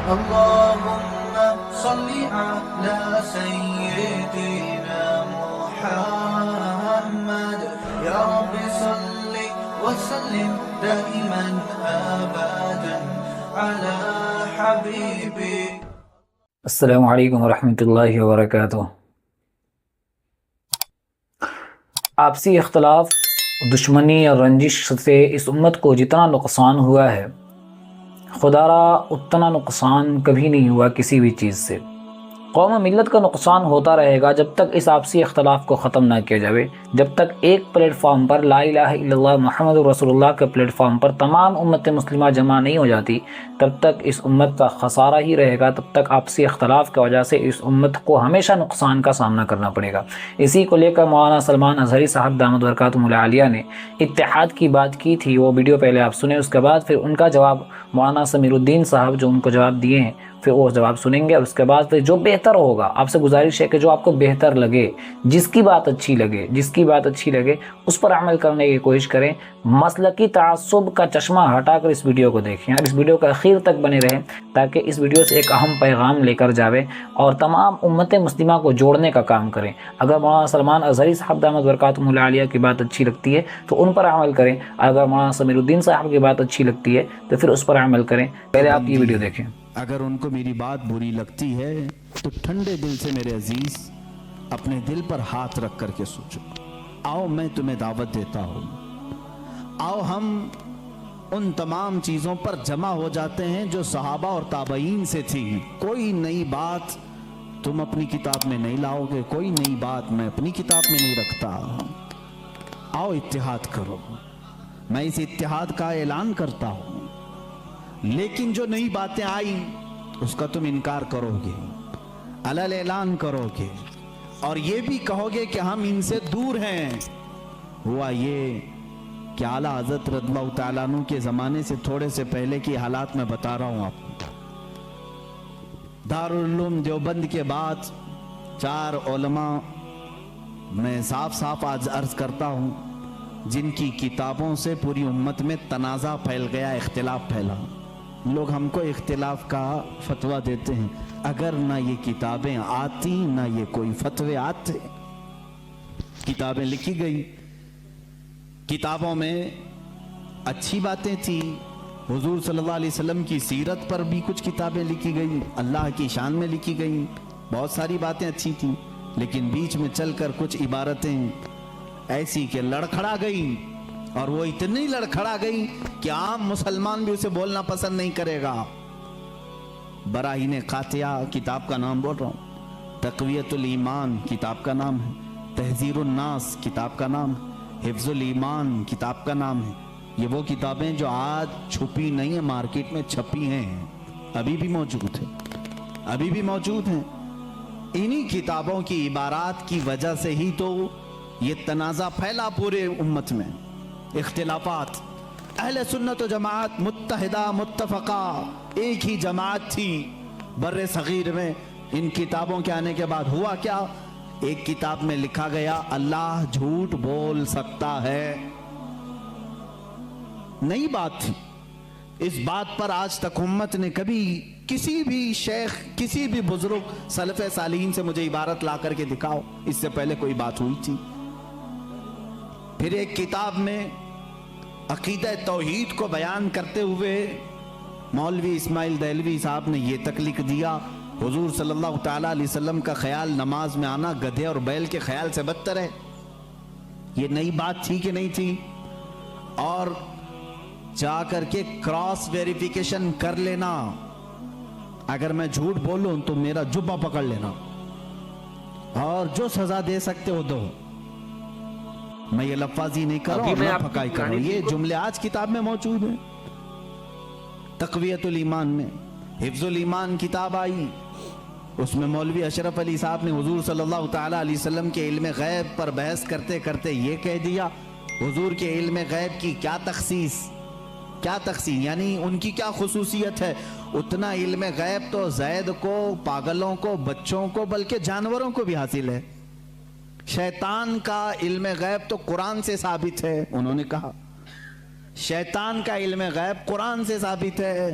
اللهم صل على سيدنا محمد يا رب صل وسلم دائما أبدا على حبيبي. السلام علیکم ورحمۃ اللہ وبرکاتہ۔ آپسی اختلاف، دشمنی اور رنجش سے اس امت کو جتنا نقصان ہوا ہے، خدا را اتنا نقصان کبھی نہیں ہوا کسی بھی چیز سے۔ قوم و ملت کا نقصان ہوتا رہے گا جب تک اس آپسی اختلاف کو ختم نہ کیا جائے، جب تک ایک پلیٹ فارم پر لا الہ الا اللہ محمد رسول اللہ کے پلیٹ فارم پر تمام امت مسلمہ جمع نہیں ہو جاتی، تب تک اس امت کا خسارہ ہی رہے گا، تب تک آپسی اختلاف کی وجہ سے اس امت کو ہمیشہ نقصان کا سامنا کرنا پڑے گا۔ اسی کو لے کر مولانا سلمان اظہری صاحب دامت برکاتہم العالیہ نے اتحاد کی بات کی تھی، وہ ویڈیو پہلے آپ سنیں، اس کے بعد پھر ان کا جواب مولانا سمیر الدین صاحب جو ان کو جواب دیے ہیں پھر وہ جواب سنیں گے، اور اس کے بعد پھر جو بہتر ہوگا، آپ سے گزارش ہے کہ جو آپ کو بہتر لگے، جس کی بات اچھی لگے اس پر عمل کرنے کی کوشش کریں۔ مسلکی تعصب کا چشمہ ہٹا کر اس ویڈیو کو دیکھیں اور اس ویڈیو کا اخیر تک بنے رہیں تاکہ اس ویڈیو سے ایک اہم پیغام لے کر جاوے اور تمام امت مسلمہ کو جوڑنے کا کام کریں۔ اگر مولانا سلمان اظہری صاحب دامت برکاتہم العالیہ کی بات اچھی لگتی ہے تو ان پر عمل کریں، اگر مولانا سمیر الدین صاحب کی بات اچھی لگتی ہے تو پھر اس پر عمل کریں۔ پہلے آپ یہ ویڈیو دیکھیں۔ اگر ان کو میری بات بری لگتی ہے تو ٹھنڈے دل سے میرے عزیز اپنے دل پر ہاتھ رکھ کر کے سوچو۔ آؤ میں تمہیں دعوت دیتا ہوں، آؤ ہم ان تمام چیزوں پر جمع ہو جاتے ہیں جو صحابہ اور تابعین سے تھی۔ کوئی نئی بات تم اپنی کتاب میں نہیں لاؤ گے، کوئی نئی بات میں اپنی کتاب میں نہیں رکھتا۔ آؤ اتحاد کرو، میں اس اتحاد کا اعلان کرتا ہوں، لیکن جو نئی باتیں آئیں اس کا تم انکار کرو گے، علل اعلان کرو گے اور یہ بھی کہو گے کہ ہم ان سے دور ہیں۔ ہوا یہ کہ اعلیٰ حضرت رضی اللہ تعالیٰ عنہ کے زمانے سے تھوڑے سے پہلے کی حالات میں بتا رہا ہوں آپ کو۔ دارالعلوم دیوبند کے بعد 4 علماء میں صاف صاف آج عرض کرتا ہوں جن کی کتابوں سے پوری امت میں تنازع پھیل گیا، اختلاف پھیلا۔ لوگ ہم کو اختلاف کا فتویٰ دیتے ہیں، اگر نہ یہ کتابیں آتی نہ یہ کوئی فتوے آتے۔ کتابیں لکھی گئی، کتابوں میں اچھی باتیں تھی، حضور صلی اللہ علیہ وسلم کی سیرت پر بھی کچھ کتابیں لکھی گئی، اللہ کی شان میں لکھی گئی، بہت ساری باتیں اچھی تھیں، لیکن بیچ میں چل کر کچھ عبارتیں ایسی کہ لڑکھڑا گئی، اور وہ اتنی لڑکھڑا گئی کہ عام مسلمان بھی اسے بولنا پسند نہیں کرے گا۔ براہین قاطعہ کتاب کا نام بول رہا ہوں، تقویت الایمان کتاب کا نام ہے، تحذیر الناس کتاب کا نام ہے، حفظ الایمان کتاب کا نام ہے۔ یہ وہ کتابیں جو آج چھپی نہیں ہیں، مارکیٹ میں چھپی ہیں، ابھی بھی موجود ہیں۔ انہی کتابوں کی عبارات کی وجہ سے ہی تو یہ تنازع پھیلا پورے امت میں، اختلافات۔ اہل سنت و جماعت متحدہ متفقہ ایک ہی جماعت تھی بر صغیر میں۔ ان کتابوں کے آنے کے بعد ہوا کیا؟ ایک کتاب میں لکھا گیا اللہ جھوٹ بول سکتا ہے، نئی بات تھی۔ اس بات پر آج تک امت نے کبھی کسی بھی شیخ، کسی بھی بزرگ سلف صالحین سے مجھے عبارت لا کر کے دکھاؤ اس سے پہلے کوئی بات ہوئی تھی؟ پھر ایک کتاب میں عقیدہ توحید کو بیان کرتے ہوئے مولوی اسماعیل دہلوی صاحب نے یہ تک لکھ دیا، حضور صلی اللہ تعالیٰ علیہ وسلم کا خیال نماز میں آنا گدھے اور بیل کے خیال سے بدتر ہے۔ یہ نئی بات تھی کہ نہیں تھی؟ اور جا کر کے کراس ویریفیکیشن کر لینا، اگر میں جھوٹ بولوں تو میرا جبہ پکڑ لینا اور جو سزا دے سکتے ہو دو۔ میں یہ لفاظی نہیں کر رہا ہوں، میں پھکائی کر رہا ہوں، یہ جملے آج کتاب میں موجود ہیں۔ تقویت الایمان میں حفظ الایمان کتاب آئی، اس میں مولوی اشرف علی صاحب نے حضور صلی اللہ تعالیٰ علیہ وسلم کے علم غیب پر بحث کرتے کرتے یہ کہہ دیا، حضور کے علم غیب کی کیا تخصیص یعنی ان کی کیا خصوصیت ہے؟ اتنا علم غیب تو زید کو، پاگلوں کو، بچوں کو، بلکہ جانوروں کو بھی حاصل ہے۔ شیطان کا علم غیب تو قرآن سے ثابت ہے، انہوں نے کہا شیطان کا علم غیب قرآن سے ثابت ہے،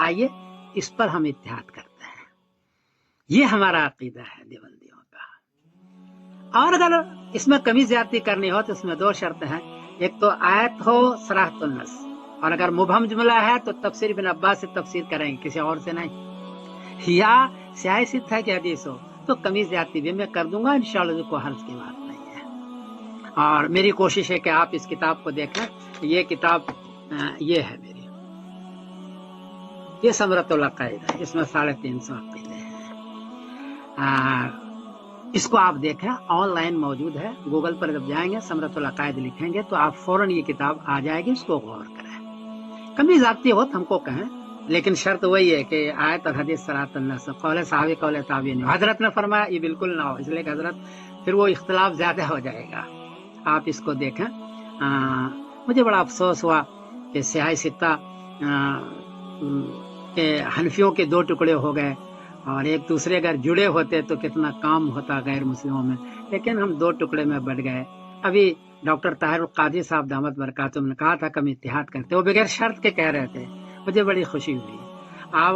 آئیے اس پر ہم اتحاد کرتے ہیں. یہ ہمارا عقیدہ ہے دیوبندیوں کا. اور اگر اس میں کمی زیادتی کرنی ہو تو اس میں 2 شرطیں ہیں. ایک تو آیت ہو صراحۃ النص، اور اگر مبہم جملہ ہے تو تفسیر ابن عباس سے تفسیر کریں گے، کسی اور سے نہیں. یا سیاہ ست ہے کہ حدیث ہو تو کمی زیادتی بھی میں کر دوں گا انشاءاللہ، کوئی حرج کی بات نہیں ہے. اور میری کوشش ہے کہ آپ اس کتاب کو دیکھیں. یہ کتاب یہ ہے میری، یہ ثمرۃ العقائد ہے، اس میں 350 عقیدے ہیں. اس کو آپ دیکھیں، آن لائن موجود ہے. گوگل پر جب جائیں گے ثمرۃ العقائد لکھیں گے تو آپ فوراً یہ کتاب آ جائے گی. اس کو غور کریں. کمی زیادتی ہو تو ہم کو کہیں، لیکن شرط وہی ہے کہ آیت اور حدیث صراحۃ النص، قول صحابی قول تابعین. حضرت نے فرمایا یہ بالکل نہ ہو، اس لیے کہ حضرت پھر وہ اختلاف زیادہ ہو جائے گا. آپ اس کو دیکھیں. مجھے بڑا افسوس ہوا کہ سیاہ ستہ کہ حنفیوں کے 2 ٹکڑے ہو گئے، اور ایک دوسرے اگر جڑے ہوتے تو کتنا کام ہوتا غیر مسلموں میں. لیکن ہم 2 ٹکڑے میں بٹ گئے. ابھی ڈاکٹر طاہر القادری صاحب دامت برکاتہم نے کہا تھا کہ ہم اتحاد کرتے، وہ بغیر شرط کے کہہ رہے تھے. مجھے بڑی خوشی ہوئی. آپ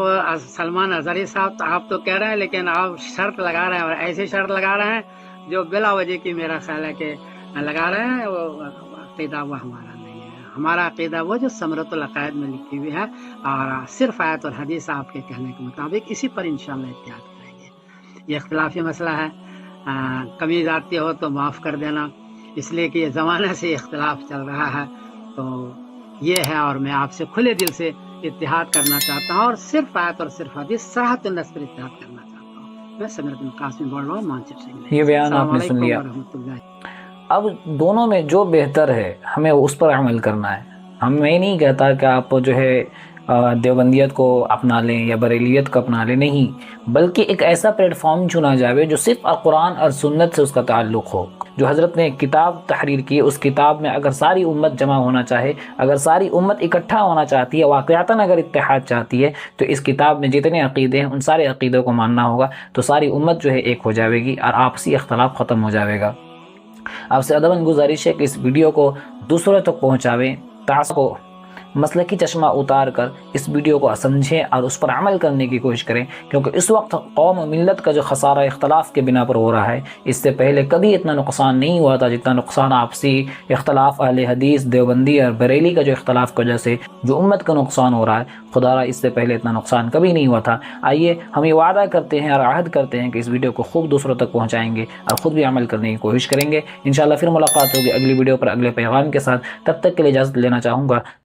سلمان اظہری صاحب آپ تو کہہ رہے ہیں، لیکن آپ شرط لگا رہے ہیں، اور ایسے شرط لگا رہے ہیں جو بلا وجہ کی میرا خیال ہے کہ لگا رہے ہیں. وہ عقیدہ وہ ہمارا نہیں ہے. ہمارا عقیدہ وہ جو ثمرۃ العقائد میں لکھی ہوئی ہے، اور صرف آیت اور حدیث آپ کے کہنے کے مطابق، اسی پر انشاءاللہ اتحاد کریں گے. یہ اختلافی مسئلہ ہے. کمی زیادتی ہو تو معاف کر دینا، اس لیے کہ یہ زمانے سے اختلاف چل رہا ہے. تو یہ ہے، اور میں آپ سے کھلے دل سے اتحاد کرنا چاہتا ہوں، اور صرف آیت اور صرف حدیث صراحۃ النص پر اتحاد کرنا چاہتا ہوں. میں سمیر بن قاسم بول رہا ہوں، مانچر سے. یہ بیان آپ نے سن لیا. اب دونوں میں جو بہتر ہے ہمیں اس پر عمل کرنا ہے. میں نہیں کہتا کہ آپ جو ہے دیوبندیت کو اپنا لیں یا بریلیت کو اپنا لیں، نہیں، بلکہ ایک ایسا پلیٹ فارم چنا جائے جو صرف قرآن اور سنت سے اس کا تعلق ہو. جو حضرت نے کتاب تحریر کی، اس کتاب میں اگر ساری امت جمع ہونا چاہے، اگر ساری امت اکٹھا ہونا چاہتی ہے، واقعتاً اگر اتحاد چاہتی ہے، تو اس کتاب میں جتنے عقیدے ہیں ان سارے عقیدوں کو ماننا ہوگا. تو ساری امت جو ہے ایک ہو جائے گی، اور آپسی اختلاف ختم ہو جائے گا. آپ سے ادباً گزارش ہے کہ اس ویڈیو کو دوسروں تک پہنچاویں، تعصب کو مسلکی چشمہ اتار کر اس ویڈیو کو سمجھیں اور اس پر عمل کرنے کی کوشش کریں. کیونکہ اس وقت قوم و ملت کا جو خسارہ اختلاف کے بنا پر ہو رہا ہے، اس سے پہلے کبھی اتنا نقصان نہیں ہوا تھا جتنا نقصان آپسی اختلاف اہل حدیث، دیوبندی اور بریلی کا جو اختلاف کی وجہ سے جو امت کا نقصان ہو رہا ہے. خدا را اس سے پہلے اتنا نقصان کبھی نہیں ہوا تھا. آئیے ہم یہ وعدہ کرتے ہیں اور عہد کرتے ہیں کہ اس ویڈیو کو خوب دوسروں تک پہنچائیں گے اور خود بھی عمل کرنے کی کوشش کریں گے. انشاءاللہ پھر ملاقات ہوگی اگلی ویڈیو پر اگلے پیغام کے ساتھ. تب تک کے لیے اجازت لینا چاہوں گا.